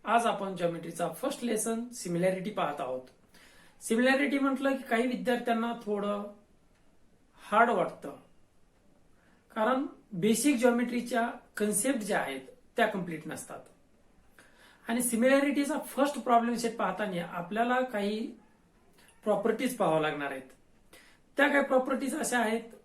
आज आपण जॉमेट्रीचा first lesson similarity पाहत आहोत. सिमिलॅरिटी म्हटलं की काही विद्यार्थ्यांना थोडं हार्ड वाटतं, कारण बेसिक जॉमेट्रीच्या कन्सेप्ट ज्या आहेत त्या कम्प्लीट नसतात. आणि सिमिलॅरिटीचा फर्स्ट प्रॉब्लेम सेट पाहताना आपल्याला काही प्रॉपर्टीज पाहावं लागणार आहेत. त्या काही प्रॉपर्टीज अशा आहेत: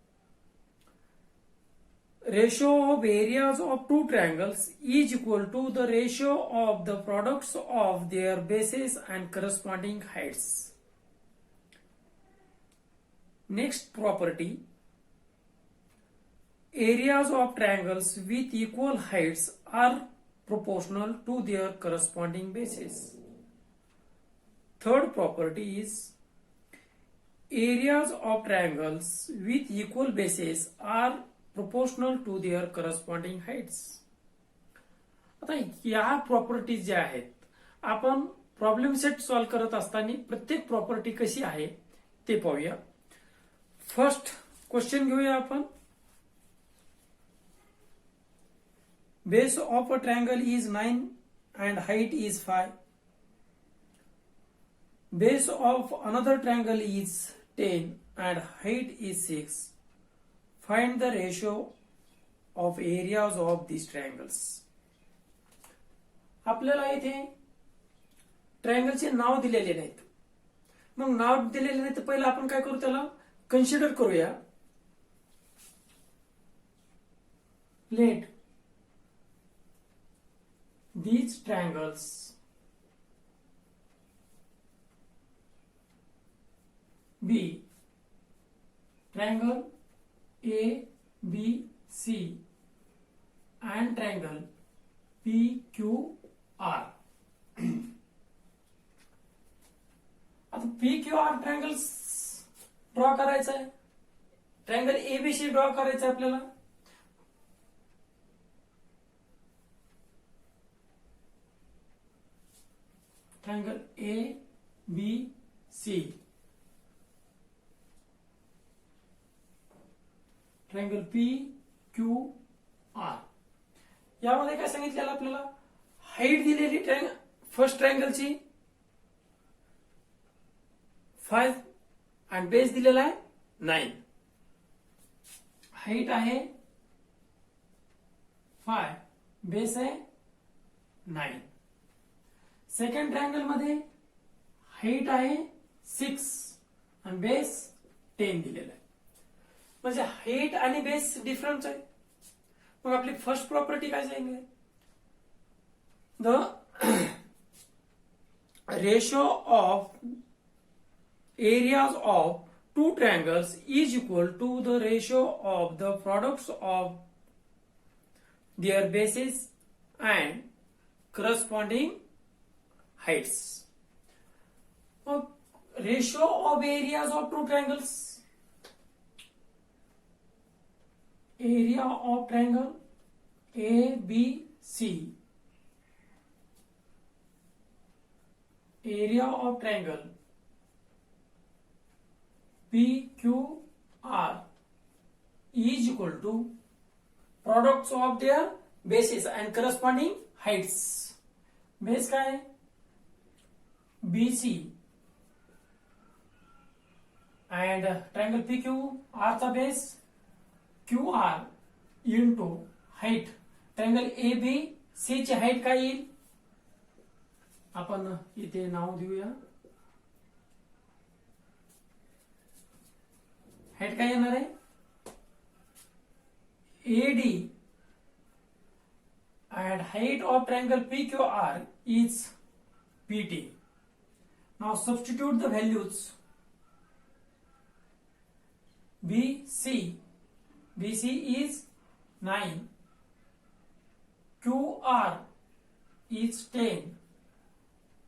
ratio of areas of two triangles is equal to the ratio of the products of their bases and corresponding heights. Next property: areas of triangles with equal heights are proportional to their corresponding bases. Third property is areas of triangles with equal bases are proportional to their corresponding heights. आता या properties ज्या आहेत, आपण problem set solve करत असताना प्रत्येक property कशी आहे ते पाहूया. फर्स्ट क्वेश्चन घेऊया आपण. Base of a triangle is 9 and height is 5. Base of another triangle is 10 and height is 6. Find the ratio of areas of these triangles. आपल्याला इथे ट्रायंगलचे नाव दिलेले नाहीत. मग नाव दिलेले नाही तर पहिला आपण काय करू, त्याला कन्सिडर करूया. Let these triangles be triangle A, B, C and triangle P, Q, R. आता P, Q, R triangles draw करायचा आहे. ट्रायंगल ABC ड्रॉ करायचा आहे आपल्याला. Triangle A, B, C. Triangle P, Q, R. यामध्ये काय सांगितलेलं आपल्याला, हाईट दिलेली फर्स्ट ट्रायंगलची 5 आणि बेस दिलेला आहे 9. हाईट आहे 5, बेस आहे 9. सेकंड ट्रायंगल मध्ये हाईट आहे 6 आणि बेस 10 दिलेला आहे. म्हणजे हाईट आणि बेस डिफरन्स आहे. मग आपली फर्स्ट प्रॉपर्टी काय सांगितली, the ratio of areas of two triangles is equal to the ratio of the products of their bases and corresponding heights. Ratio of areas of two triangles. Area of triangle A, B, C. Area of triangle P, Q, R is equal to products of their bases and corresponding heights. Base काय आहे, BC and triangle PQ, R चा base QR into height. Triangle ABC ची height काय येईल, आपण इथे नाव देऊया. Height काय येणार आहे, AD and height of triangle PQR is PT. Now substitute the values. BC is 9, QR is 10,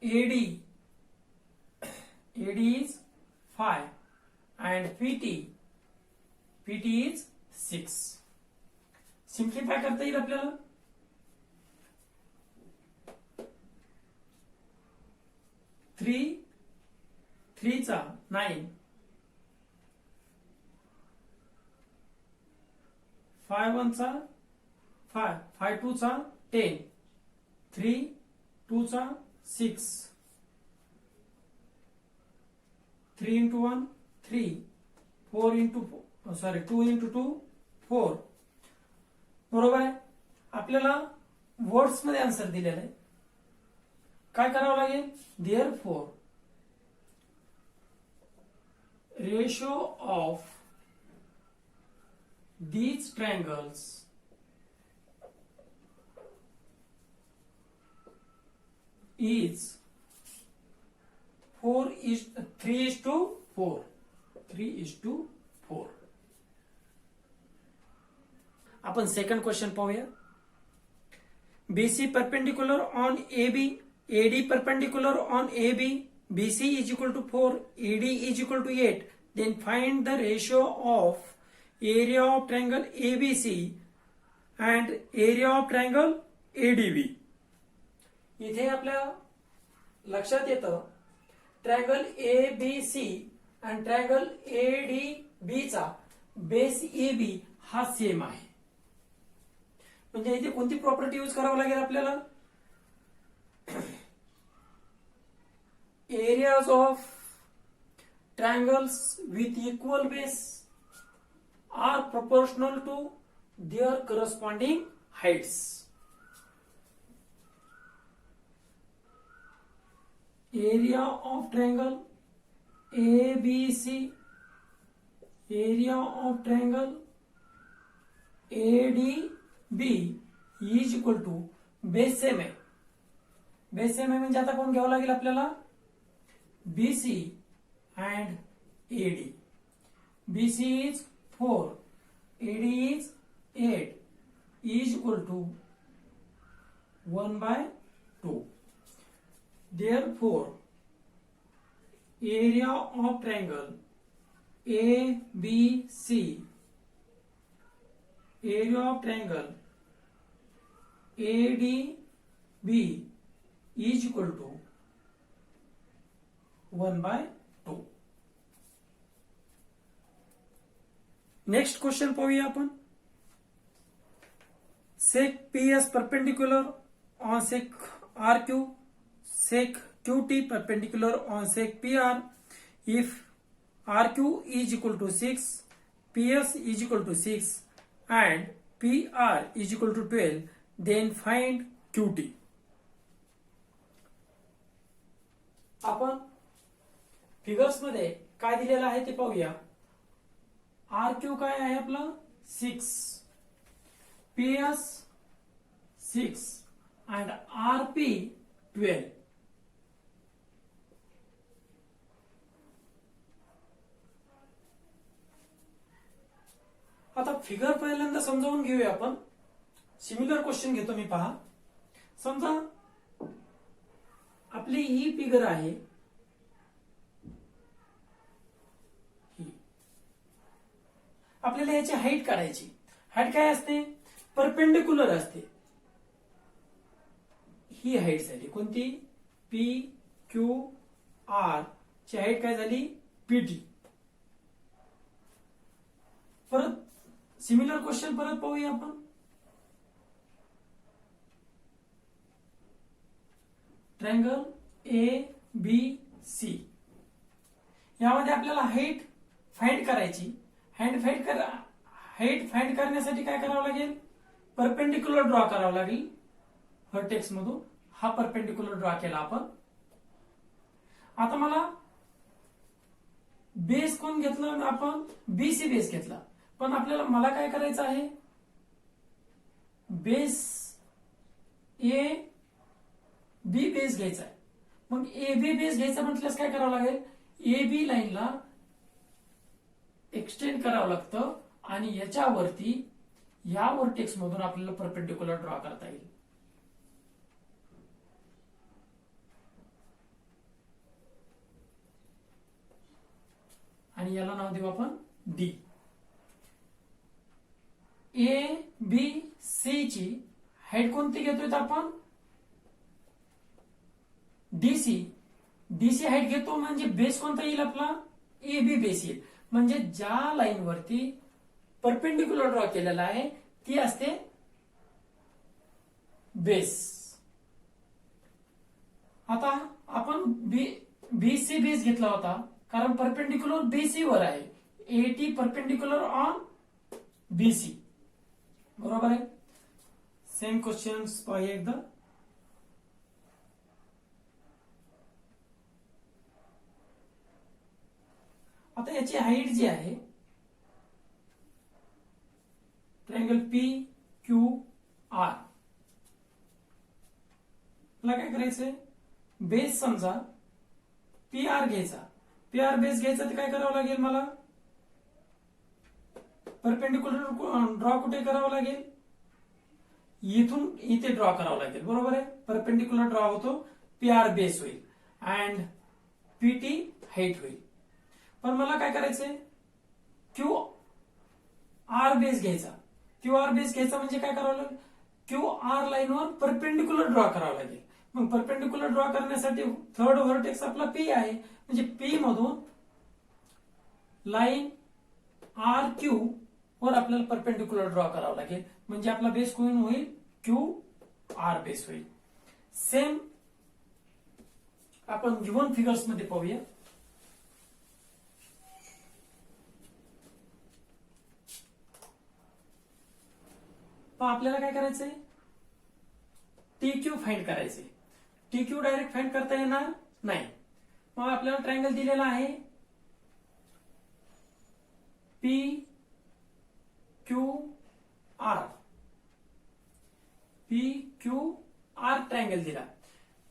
AD is 5 and PT is 6. सिंप्लिफाय करता येईल आपल्याला. 3 चा 9, 5 1 चा 5, 5 2 चा 10, 3 2 चा 6, 3 into 1 3, 4 into 2 into 2 4. बरोबर आहे. आपल्याला वर्ड्स मध्ये आन्सर दिलेला आहे. काय करावं लागेल? Therefore ratio of these triangles is 3:4. 3:4. आपण सेकंड क्वेश्चन पाहूया. BC perpendicular on AB, AD perpendicular on AB, BC is equal to 4, AD is equal to 8. Then find the ratio of area of triangle ABC and area of triangle ADB. इथे आपल्या लक्षात येतं triangle ABC आणि triangle ADB चा base AB हा same आहे. म्हणजे इथे कोणती प्रॉपर्टी यूज करावं लागेल आपल्याला? Areas of triangles with equal base are proportional to their corresponding heights. Area of triangle ABC, area of triangle ADB is equal to base same आहे. बेस सेम आहे म्हणजे आता कोण घ्यावं लागेल आपल्याला? BC and AD. BC is 4, AD is 8, is equal to 1/2. Therefore, area of triangle ABC, area of triangle ADB is equal to 1/2. Next question पाहूया आपण. सेक PS perpendicular on sec RQ, sec QT perpendicular on sec PR. If RQ is equal to 6, PS is equal to 6 and PR is equal to 12, then find QT. आपण figures मध्ये काय दिलेलं आहे ते पाहूया. RQ काय आहे आपलं? 6, PS 6 and RP 12. आता फिगर पहिल्यांदा समजावून घेऊया आपण. सिमिलर क्वेश्चन घेतो मी, पहा. समजा आपली ही फिगर आहे, आपल्याला याची हाईट काढायची. हाईट काय असते? परपेंडिक्युलर असते. ही हाईट झाली कोणती? PQR ची हाईट काय झाली? PT. परत सिमिलर क्वेश्चन परत पाहूया आपण. ट्रायंगल ABC, यामध्ये आपल्याला हाईट फाइंड करायची. हाईट फाइंड करण्यासाठी काय करावं लागेल? परपेंडिक्युलर ड्रॉ करावं लागेल. व्हर्टेक्स मधून हा परपेंडिक्युलर ड्रॉ केला आपण. आता मला बेस कोण घेतलं? आपण BC बेस घेतला. पण आपल्याला मला काय करायचं आहे? बेस AB बेस घ्यायचा आहे. मग AB बेस घ्यायचा म्हटल्यास काय करावं लागेल? AB लाईनला एक्सटेंड करावं लागतं आणि याच्यावरती या व्हर्टेक्स मधून आपल्याला परपेंडिक्युलर ड्रॉ करता येईल. आणि याला नाव देऊ आपण D. ABC ची हाईट कोणती घेतोय आपण? DC हाईट घेतो म्हणजे बेस कोणता येईल आपला? AB बेस येईल. म्हणजे ज्या लाईन वरती परपेंडिक्युलर ड्रॉ केलेला आहे ती असते बेस. बीसी बेस घेतला होता कारण परपेंडिक्युलर बीसी वर आहे. Eighty perpendicular on BC. बरोबर आहे. सेम क्वेश्चन पाहूया एकदा. आता याची हाईट जी आहे ट्रायंगल पी क्यू आर, मला काय करायचंय, बेस समजा पी आर घ्यायचा. पी आर बेस घ्यायचा तर काय करावं लागेल, मला परपेंडिक्युलर ड्रॉ कुठे करावं लागेल, इथून इथे ड्रॉ करावं लागेल. बरोबर आहे. परपेंडिक्युलर ड्रॉ होतो, पी आर बेस होईल अँड पीटी हाईट होईल. पण मला काय करायचंय, क्यू आर बेस घ्यायचा. क्यू आर बेस घ्यायचा म्हणजे काय करावं लागेल, क्यू आर लाईनवर परपेंडिक्युलर ड्रॉ करावं लागेल. मग परपेंडिक्युलर ड्रॉ करण्यासाठी थर्ड व्हर्टेक्स आपला पी आहे, म्हणजे पी मधून लाईन आर क्यू वर आपल्याला परपेंडिक्युलर ड्रॉ करावं लागेल. म्हणजे आपला बेस कोण होईल, क्यू आर बेस होईल. सेम आपण गिव्हन फिगर्स मध्ये पाहूया. आपल्याला काय करायचंय, टी क्यू फाइंड करायचे. टी क्यू डायरेक्ट फाइंड करता येणार नाही. मग आपल्याला ट्रायंगल दिलेला आहे P Q R. P Q R triangle दिला.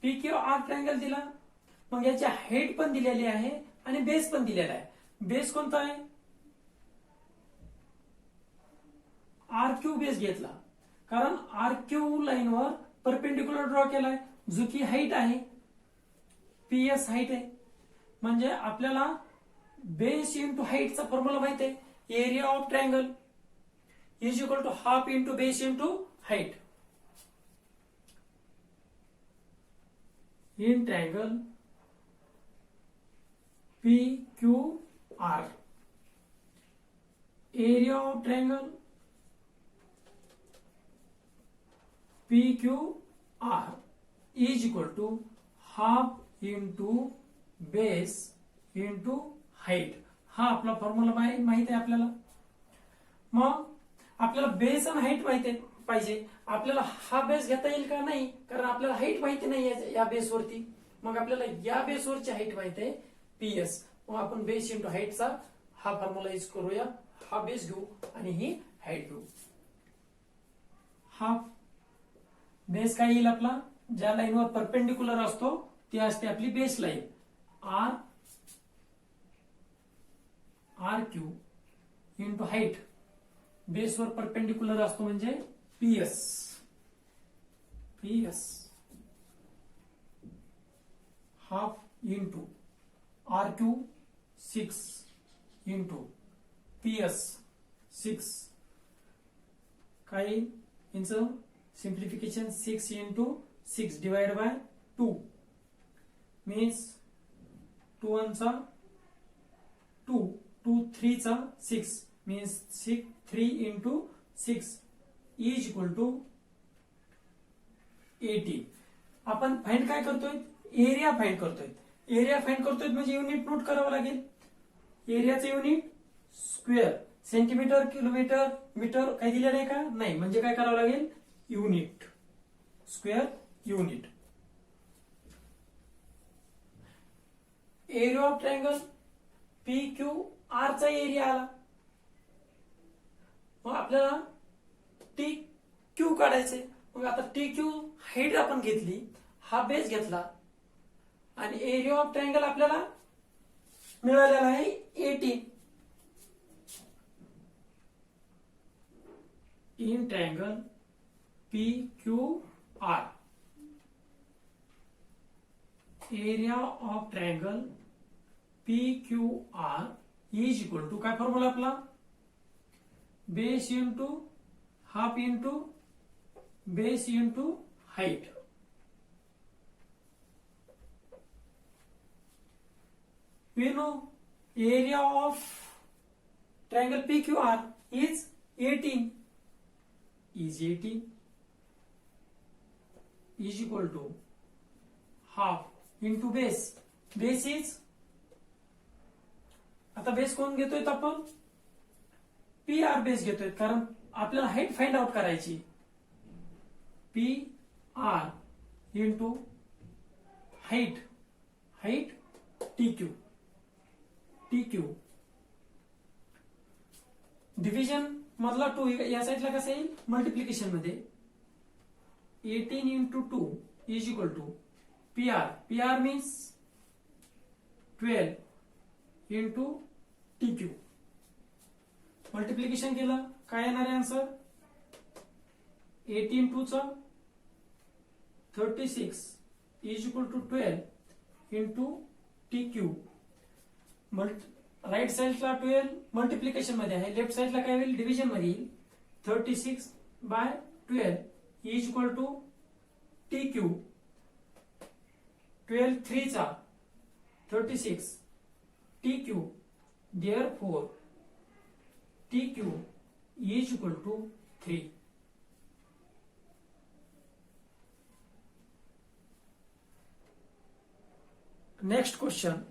पी क्यू आर ट्रायंगल दिला. मग याची हाईट पण दिलेली आहे आणि बेस पण दिलेला आहे. बेस कोणता आहे, आर क्यू बेस घेतला कारण आर क्यू लाईनवर परपेंडिक्युलर ड्रॉ केलाय, जो की हाईट आहे, पीएस हाईट आहे. म्हणजे आपल्याला बेस इंटू हाईटचा फॉर्म्युला माहित आहे. Area of triangle is equal to half into base into height. In triangle P Q R, area of triangle P Q R is equal to half into base into height. हा आपला formula माहित आहे आपल्याला. मग आपल्याला base आणि height माहिती पाहिजे. आपल्याला हा बेस घेता येईल का, नाही, कारण आपल्याला हाईट माहिती नाही या बेसवरती. मग आपल्याला या बेसवरची हाईट माहिती आहे पीएस. मग आपण बेस इंटू हाईटचा हा फॉर्म्युला यूज करूया. हा बेस घेऊ आणि ही हाईट घेऊ. हा बेस काय येईल आपला, ज्या लाईनवर परपेंडिक्युलर असतो ती असते आपली base line. R R Q into height, बेसवर परपेंडिक्युलर असतो म्हणजे PS. PS half into R Q 6 into PS 6. काय यांचं simplification, 6 into 6 divide by 2 means 2 1 चा 2, 2 3 चा 6 means 3 into 6 is equal to 18. आपण फाइंड काय करतोय, एरिया फाइंड करतोय. एरिया फाइंड करतोय म्हणजे युनिट नोट करावं लागेल. एरियाचं unit square, centimetre, kilometre, metre काही दिलेलं आहे का, नाही. म्हणजे काय करावं लागेल, unit, square unit. Area of triangle P Q R चा एरिया आला. मग आपल्याला टी क्यू काढायचे. मग आता टी क्यू हाईट आपण घेतली, हा बेस घेतला आणि एरिया ऑफ ट्रायंगल आपल्याला मिळालेला आहे 18. In triangle P Q R, area of triangle P Q R is equal to काय फॉर्म्युला आपला, base into half into base into height. We know area of triangle PQR is 18. Is 18 is equal to half into base base is, आता base कोण घेतोय आपण, P R base घेतोय, कारण आपल्याला height find out करायची. P R into height, height T Q, T Q division मधला 2 या साईडला कसं येईल, मल्टिप्लिकेशन मध्ये 18 into 2 is equal to P R, P R means 12 into T Q. Multiplication केलं काय येणार आहे आन्सर, 18 टू चा 36 is equal to 12 into T Q. Right साइडला 12 मल्टिप्लिकेशन मध्ये आहे, लेफ्ट साइडला काय होईल, डिव्हिजन मध्ये येईल. 36 by 12 is equal to T Q. 12 3 चा 36 T Q, therefore T Q is equal to 3. Next question.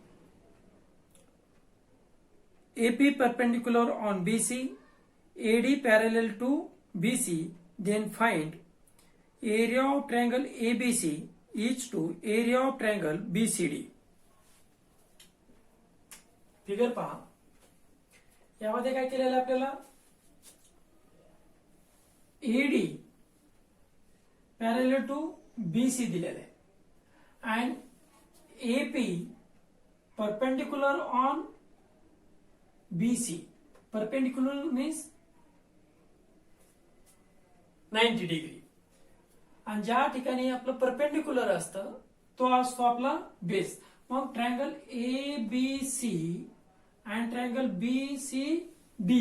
AP perpendicular on BC, AD parallel to BC, then find area of triangle ABC is to area of triangle BCD. Figure पहा, यामध्ये काय केलेलं आहे आपल्याला, AD parallel to BC दिलेलं आहे and AP perpendicular on BC. Perpendicular means 90 degree, आणि ज्या ठिकाणी आपलं परपेंडिक्युलर असतं तो असतो आपला बेस. मग triangle ABC and triangle BCD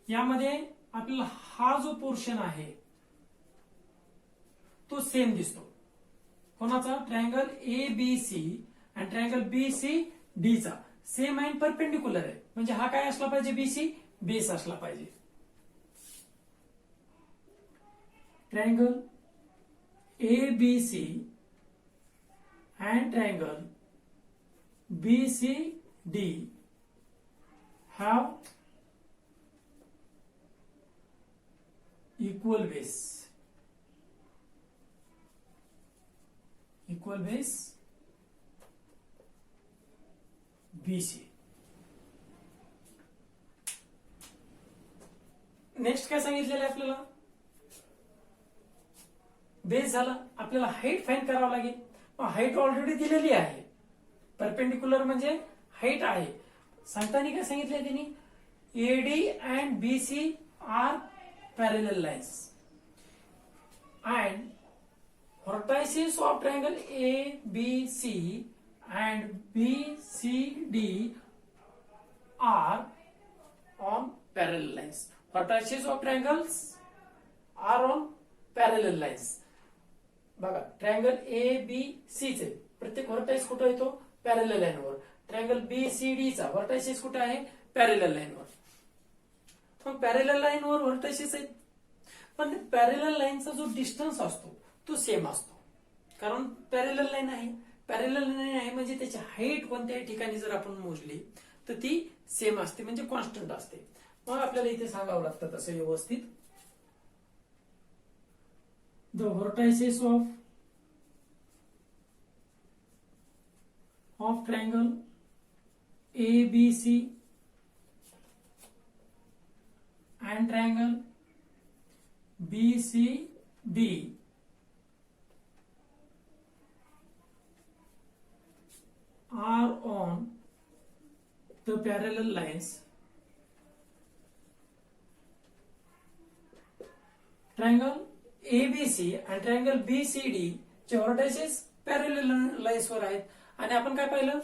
यामध्ये आपल्याला हा जो पोर्शन आहे तो सेम दिसतो. कोणाचा, ट्रायंगल ABC आणि ट्रायंगल BCD चा सेम आहे, परपेंडिक्युलर आहे. म्हणजे हा काय असला पाहिजे, BC बेस असला पाहिजे. Triangle ABC and triangle BCD have equal base. Equal base BC. Next काय सांगितलेलं आहे आपल्याला, बेस झाला, आपल्याला हाईट फाइंड करावं लागेल. हाईट ऑलरेडी दिलेली आहे, परपेंडिक्युलर म्हणजे हाईट आहे. सांगताना काय सांगितलंय त्यांनी, AD and BC are parallel lines and vertices of triangle ABC and BCD are on parallel lines. Vertices of triangles are on parallel lines. बघा, ट्रायंगल ABC चे प्रत्येक व्हर्टाइस कुठे येतो, पॅरलल लाईनवर. ट्रायंगल BCD चा व्हर्टाइसेस कुठे आहे, पॅरलल लाईनवर. मग पॅरलल लाईनवर व्हर्टाइसेस आहेत, पण पॅरलल लाईनचा जो डिस्टन्स असतो तो सेम असतो, कारण पॅरलल लाईन आहे. पॅरलल लाईन आहे म्हणजे त्याची हाईट कोणत्याही ठिकाणी जर आपण मोजली तर ती सेम असते, म्हणजे कॉन्स्टंट असते. मग आपल्याला इथे सांगावं लागतं तसं व्यवस्थित, the vertices of triangle ABC and triangle BCD are on the parallel lines. Triangle ABC and triangle BCD चे व्हर्टायसेस पॅरलल लाईन्स वर आहेत. आणि आपण काय पाहिलं,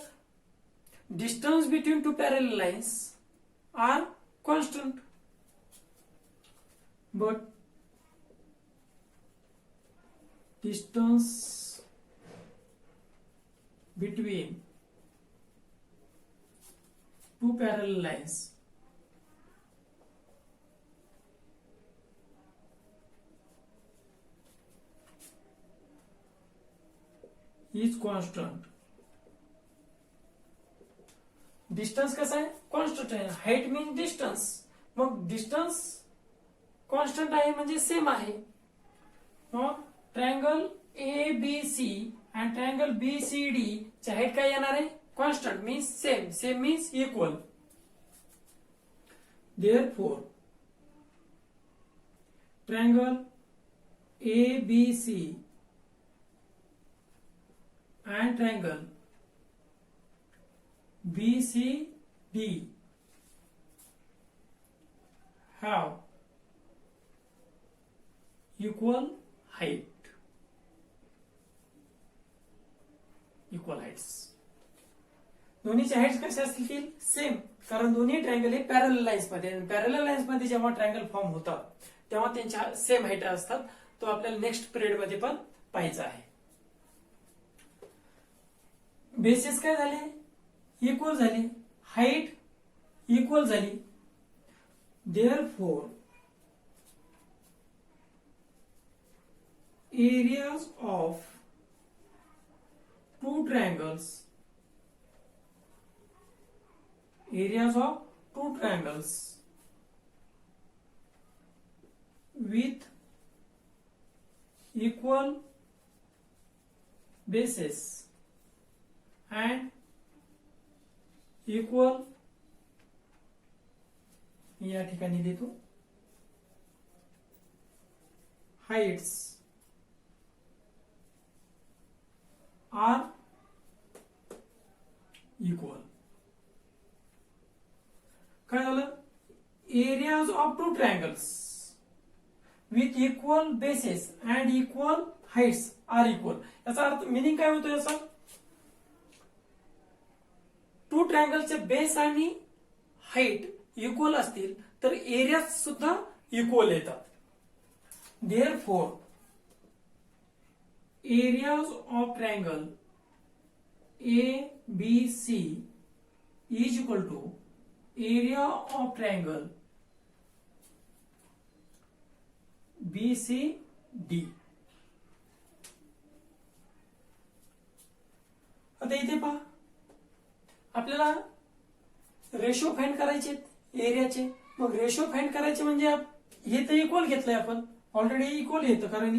distance between two parallel lines are constant, but distance between two parallel lines is constant. डिस्टन्स कसा आहे, कॉन्स्टंट आहे. Height means distance. मग डिस्टन्स कॉन्स्टंट आहे म्हणजे सेम आहे. मग ट्रायंगल ए बी सी आणि ट्रायंगल बी सी डी ची हाईट काय येणार आहे, constant means same. Same means equal. Therefore, triangle ABC and triangle BCD have equal height. Equal heights. दोन्हीचे हाईट्स कसे असतील, सेम. कारण दोन्ही ट्रायंगल हे पॅरलल लाईन्स मध्ये, पॅरलल लाईन्स मध्ये जेव्हा ट्रायंगल फॉर्म होतात तेव्हा त्यांच्या सेम हाईट असतात. तो आपल्याला नेक्स्ट पिरियड मध्ये पण पाहायचा आहे. बेसिस काय झाले, इक्वल झाले. हाईट इक्वल झाली. Therefore areas of two triangles, areas of two triangles with equal bases and equal, या ठिकाणी देतो, heights are equal. काय झालं, areas of two triangles with equal bases and equal heights are equal. याचा अर्थ meaning काय होतो याचा, टू ट्रायंगलचे बेस आणि हाईट इक्वल असतील तर एरिया सुद्धा इक्वल येतात. Therefore areas of triangle A B C is equal to area of triangle BCD. आता इथे पहा, आपल्याला रेशो फाइंड करायचे एरियाचे. मग रेशो फाइंड करायचे म्हणजे हे तर इक्वल घेतलंय आपण, ऑलरेडी इक्वल येतं कारण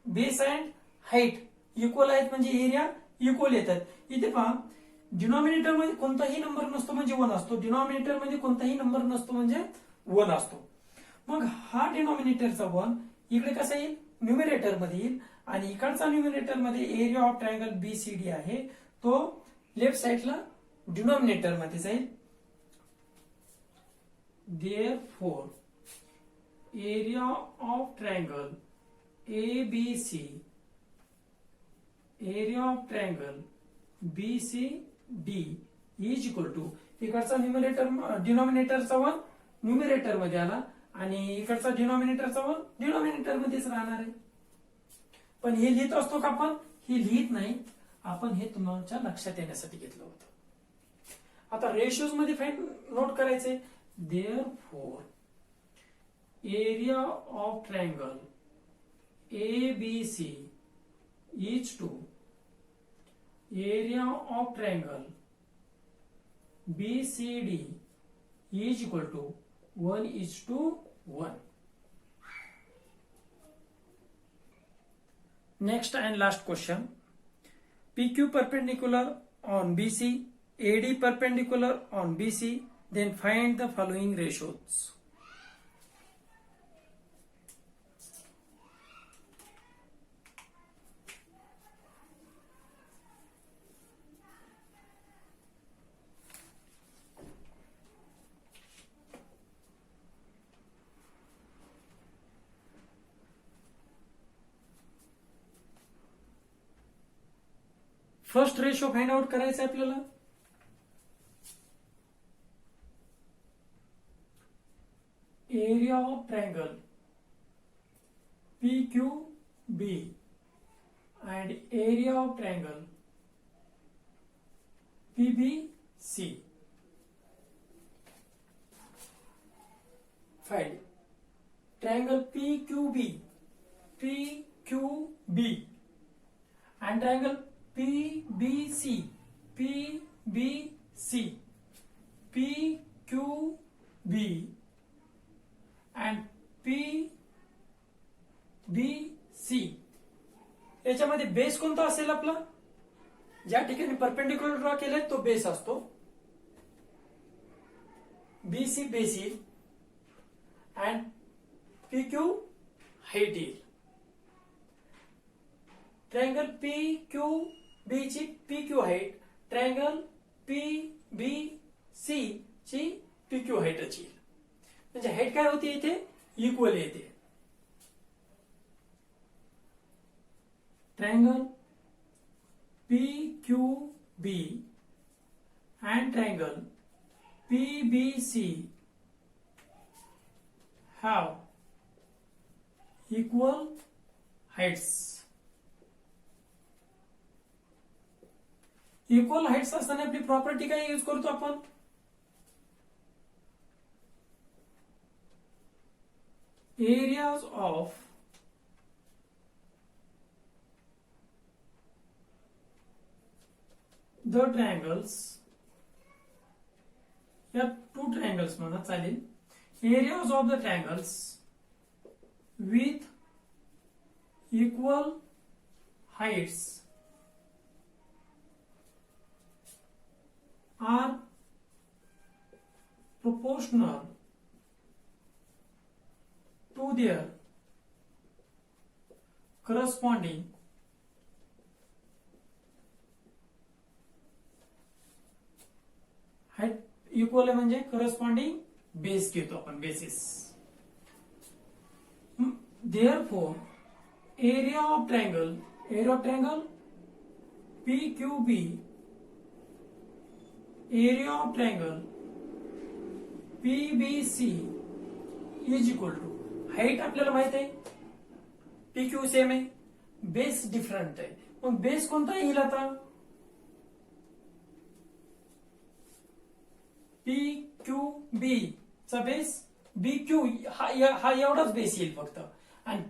बेस अँड हाईट इक्वल आहेत म्हणजे एरिया इक्वल येतात. इथे पहा, डिनॉमिनेटर मध्ये कोणताही नंबर नसतो म्हणजे 1 असतो, डिनॉमिनेटर मध्ये कोणताही नंबर नसतो म्हणजे 1 असतो. मग हा डिनॉमिनेटरचा 1 इकडे कसा येईल, न्यूमरेटर मध्ये येईल. आणि इकडचा न्यूमरेटर मध्ये एरिया ऑफ ट्रायंगल बीसीडी आहे तो लेफ्ट साइडला डिनॉमिनेटर मध्ये जाईल. Therefore area of triangle ABC, area of triangle BCD is equal to, इकडचा न्यूमरेटर डिनॉमिनेटरचा 1 न्यूमरेटर मध्ये आला आणि इकडचा डिनॉमिनेटरचा 1 डिनॉमिनेटर मध्येच राहणार आहे. पण हे लिहित असतो का आपण, हे लिहित नाही आपण, हे तुमच्या लक्षात येण्यासाठी घेतलं होतं. आता रेशोज मध्ये फाइंड नोट करायचे. Therefore area of triangle ABC is to area of triangle BCD is equal to 1:1. Next and last question. PQ perpendicular on BC, AD perpendicular on BC, then find the following ratios. First ratio find out करायचा आहे आपल्याला. Area of triangle PQB and area of triangle PBC. Find triangle PQB and triangle PBC. PQB and PBC याच्यामध्ये base कोणता असेल आपला? ज्या ठिकाणी perpendicular draw केले तो बेस असतो. BC बेस येईल अँड PQ हाईट येईल. ट्रायंगल PQB ची PQ हाईट, ट्रायंगल PBC ची PQ हाईटच येईल. म्हणजे हाईट काय होती इथे? इक्वल येते. Triangle PQB and triangle PBC have equal heights. Equal Heights असताना आपली प्रॉपर्टी काय यूज करतो आपण? एरियाज ऑफ द ट्रायंगल्स, या टू ट्रायंगल्स म्हणा चालेल. Areas of the triangles with equal Heights are proportional to their corresponding height. Equal म्हणजे corresponding base घेतो आपण, basis. Therefore area of triangle PQB, area of triangle PBC is equal to, height आपल्याला माहित आहे, PQ same आहे, बेस different आहे. मग बेस कोणता येईल आता? PQB चा बेस BQ हा एवढाच बेस येईल फक्त. आणि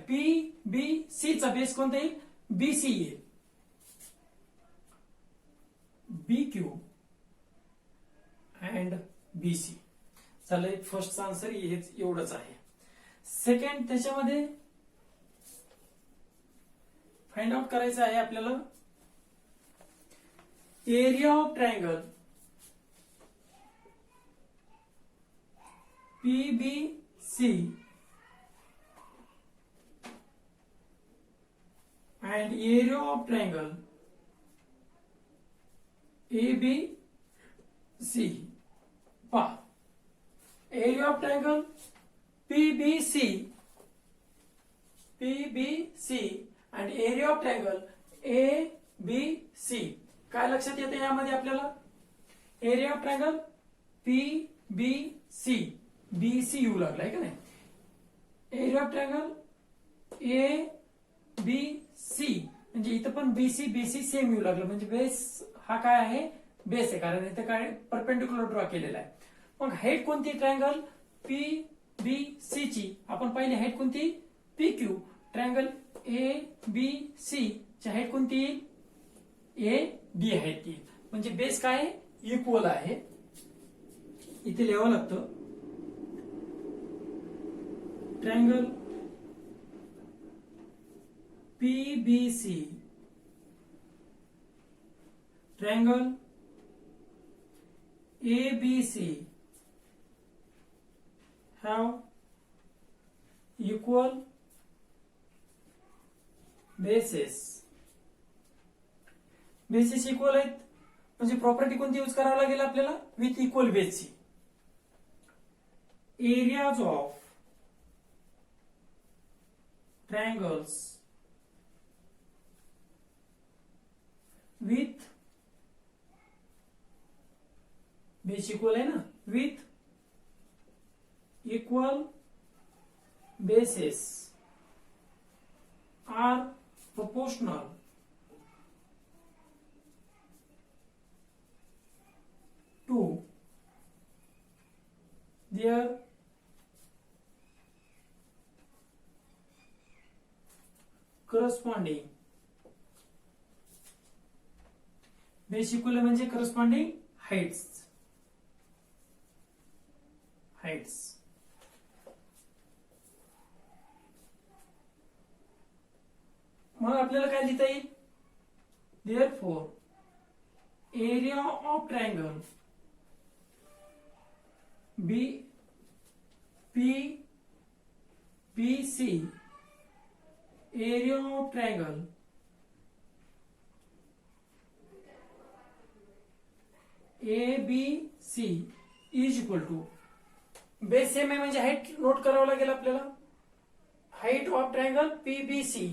PBC चा बेस कोणता येईल? BC येईल. BQ and BC. चला, फर्स्ट आन्सर हेच एवढंच आहे. सेकंड, त्याच्यामध्ये फाइंड आउट करायचं आहे आपल्याला area of triangle PBC and area of triangle ABC. पहा, area of triangle PBC and area of triangle ABC. काय लक्षात येते यामध्ये आपल्याला? Area of triangle PBC, BC येऊ लागलाय का नाही? एरिया ऑफ ट्रायंगल ABC म्हणजे इथं पण BC सेम येऊ लागलं. म्हणजे बेस हा काय आहे? बेस आहे, कारण इथं काय परपेंडिक्युलर ड्रॉ केलेला आहे. मग हाईट कोणती? ट्रायंगल PBC ची आपण पाहिली हाईट कोणती? PQ. ट्रायंगल ABC ची हाईट कोणती येईल? AB हाईट येईल. म्हणजे बेस काय आहे? इक्वल आहे. इथे लिहावं लागतं triangle PBC, triangle ABC have equal bases. Bases equal आहेत म्हणजे प्रॉपर्टी कोणती यूज करावी लागेल आपल्याला? विथ इक्वल बेसची. Areas of triangles with, base equal आहे ना, with equal bases are proportional to their corresponding. Base equal म्हणजे करस्पॉन्डिंग हाइट्स. heights. मग आपल्याला काय लिहिता येईल? Therefore, area of triangle BC, area of triangle ABC is equal to, base same आहे म्हणजे हाईट नोट करावं लागेल आपल्याला. Height of triangle PBC,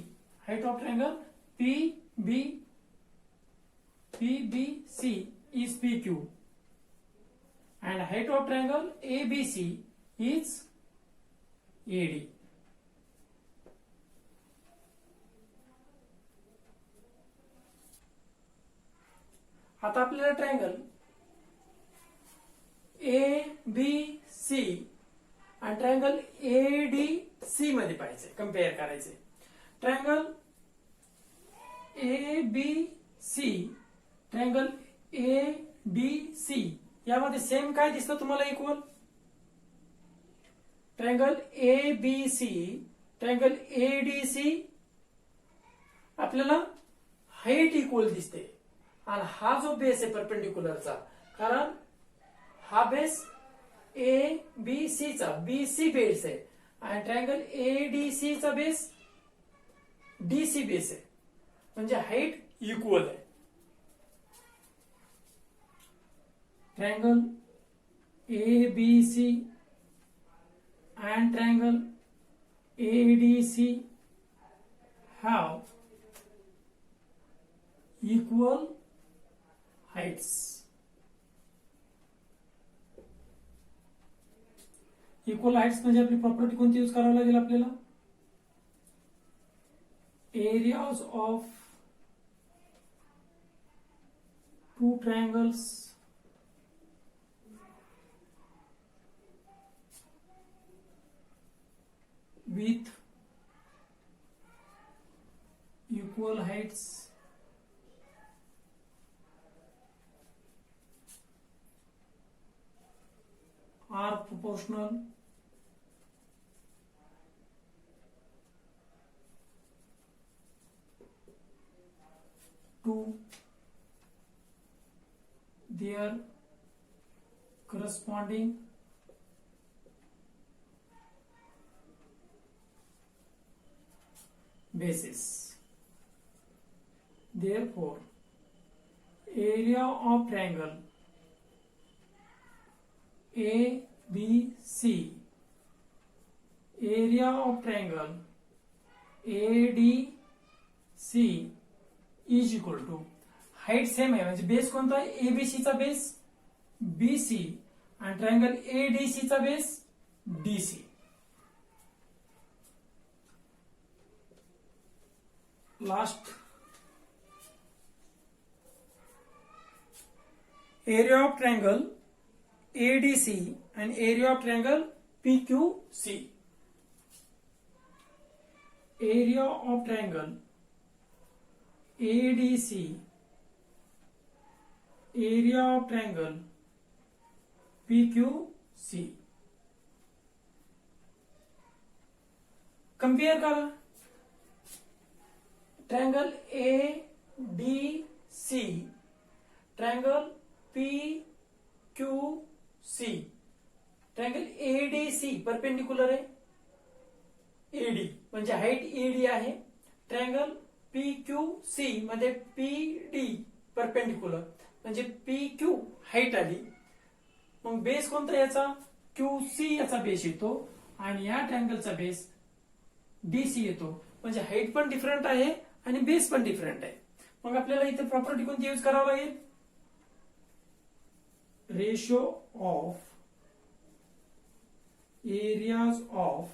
height of triangle PBC is PQ and height of triangle ABC is AD. आता आपल्याला triangle ABC आणि triangle ADC मध्ये पाहायचे, कम्पेअर करायचे. ट्रायंगल ABC, ट्रायंगल ADC यामध्ये सेम काय दिसतं तुम्हाला? Equal. Triangle ABC, triangle ADC आपल्याला हाईट इक्वल दिसते आणि हा जो बेस आहे परपेंडिक्युलरचा, कारण हा बेस ABC चा BC बेस आहे आणि ट्रायंगल ADC चा बेस DC बेस आहे, म्हणजे हाईट इक्वल आहे. Triangle ABC and triangle ADC have equal heights. Equal Heights म्हणजे आपली प्रॉपर्टी कोणती यूज करावी लागेल आपल्याला? Areas of two triangles with equal heights are proportional to their corresponding bases. Therefore, area of triangle ABC, area of triangle ADC is equal to, height same आहे म्हणजे base कोणता आहे? ABC चा base BC आणि triangle ADC चा base DC. Last, area of triangle ADC and area of triangle PQC. Area of triangle ADC, area of triangle PQC. Compare करा. Triangle ADC, triangle PQC. Triangle ADC perpendicular आहे AD म्हणजे height AD आहे. Triangle PQC मध्ये PD perpendicular म्हणजे PQ height आली. मग base कोणता याचा? QC याचा बेस येतो आणि या ट्रायंगलचा बेस DC येतो, म्हणजे हाईट पण डिफरंट आहे आणि बेस पण डिफरंट आहे. मग आपल्याला इथे प्रॉपर्टी कोणती यूज करावी लागेल? Ratio of areas of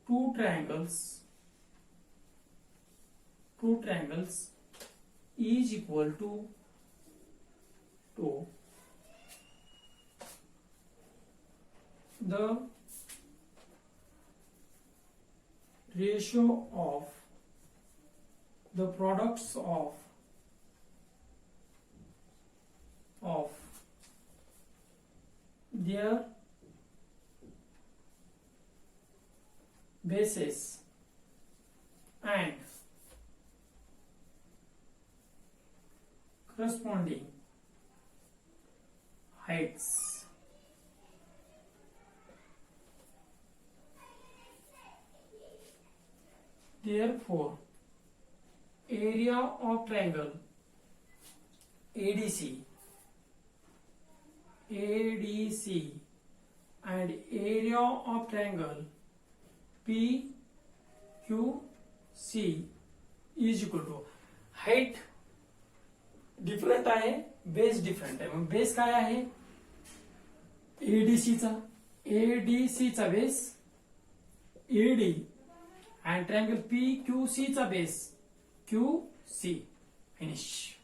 two triangles is equal to the ratio of the products of their bases and corresponding heights. Therefore, area of triangle ADC and area of triangle PQC is equal to height different आहे, बेस different आहे. मग base काय आहे? ADC चा base AD and triangle PQC चा base QC. Finish.